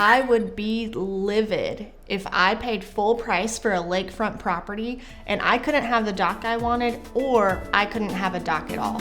I would be livid if I paid full price for a lakefront property and I couldn't have the dock I wanted, or I couldn't have a dock at all.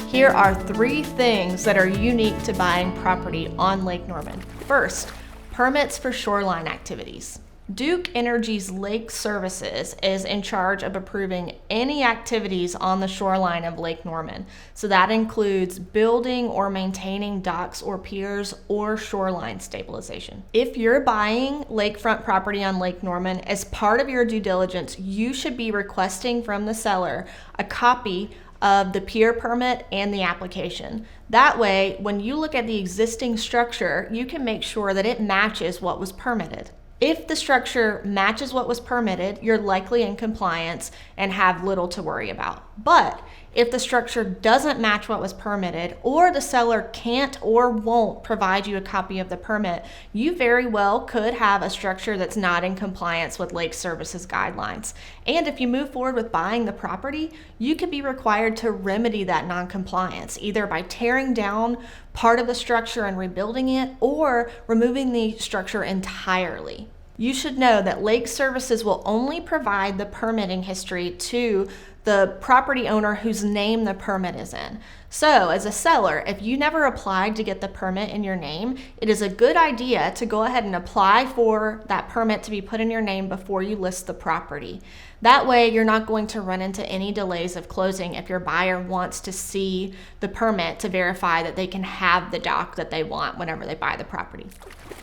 Here are 3 things that are unique to buying property on Lake Norman. First, permits for shoreline activities. Duke Energy's Lake Services is in charge of approving any activities on the shoreline of Lake Norman. So that includes building or maintaining docks or piers or shoreline stabilization. If you're buying lakefront property on Lake Norman, as part of your due diligence, you should be requesting from the seller a copy of the pier permit and the application. That way, when you look at the existing structure, you can make sure that it matches what was permitted. If the structure matches what was permitted, you're likely in compliance and have little to worry about. But if the structure doesn't match what was permitted, or the seller can't or won't provide you a copy of the permit, you very well could have a structure that's not in compliance with Lake Services guidelines. And if you move forward with buying the property, you could be required to remedy that non-compliance, either by tearing down part of the structure and rebuilding it, or removing the structure entirely. You should know that Lake Services will only provide the permitting history to the property owner whose name the permit is in. So as a seller, if you never applied to get the permit in your name, it is a good idea to go ahead and apply for that permit to be put in your name before you list the property. That way, you're not going to run into any delays of closing if your buyer wants to see the permit to verify that they can have the dock that they want whenever they buy the property.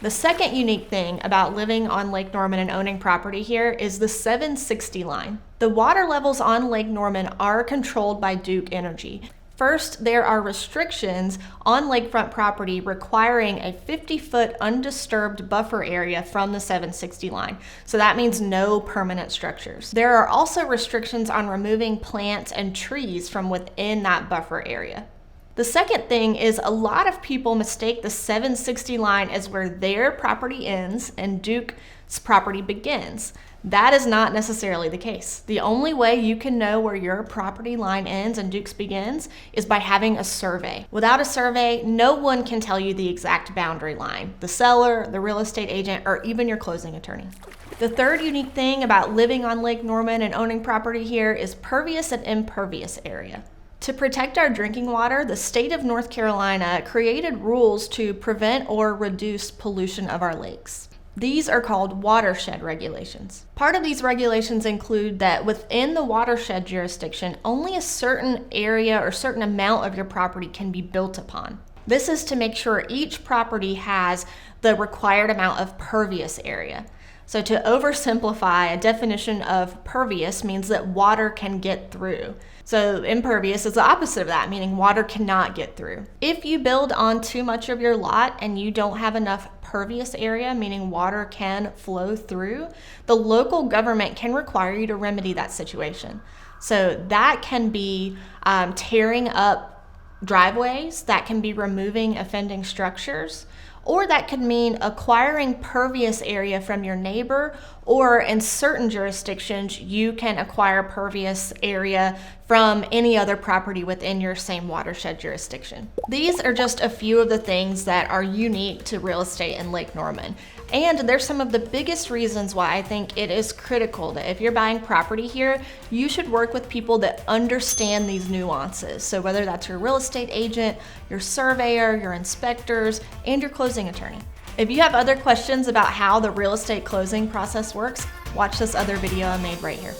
The second unique thing about living on Lake Norman and owning property here is the 760 line. The water levels on Lake Norman are controlled by Duke Energy. First, there are restrictions on lakefront property requiring a 50-foot undisturbed buffer area from the 760 line. So that means no permanent structures. There are also restrictions on removing plants and trees from within that buffer area. The second thing is a lot of people mistake the 760 line as where their property ends and Duke's property begins. That is not necessarily the case. The only way you can know where your property line ends and Duke's begins is by having a survey. Without a survey, no one can tell you the exact boundary line. The seller, the real estate agent, or even your closing attorney. The third unique thing about living on Lake Norman and owning property here is pervious and impervious area. To protect our drinking water, the state of North Carolina created rules to prevent or reduce pollution of our lakes. These are called watershed regulations. Part of these regulations include that within the watershed jurisdiction, only a certain area or certain amount of your property can be built upon. This is to make sure each property has the required amount of pervious area. So to oversimplify, a definition of pervious means that water can get through. So impervious is the opposite of that, meaning water cannot get through. If you build on too much of your lot and you don't have enough pervious area, meaning water can flow through, the local government can require you to remedy that situation. So that can be tearing up driveways, that can be removing offending structures, or that could mean acquiring pervious area from your neighbor, or in certain jurisdictions, you can acquire pervious area from any other property within your same watershed jurisdiction. These are just a few of the things that are unique to real estate in Lake Norman. And they're some of the biggest reasons why I think it is critical that if you're buying property here, you should work with people that understand these nuances. So whether that's your real estate agent, your surveyor, your inspectors, and your closing attorney. If you have other questions about how the real estate closing process works, watch this other video I made right here.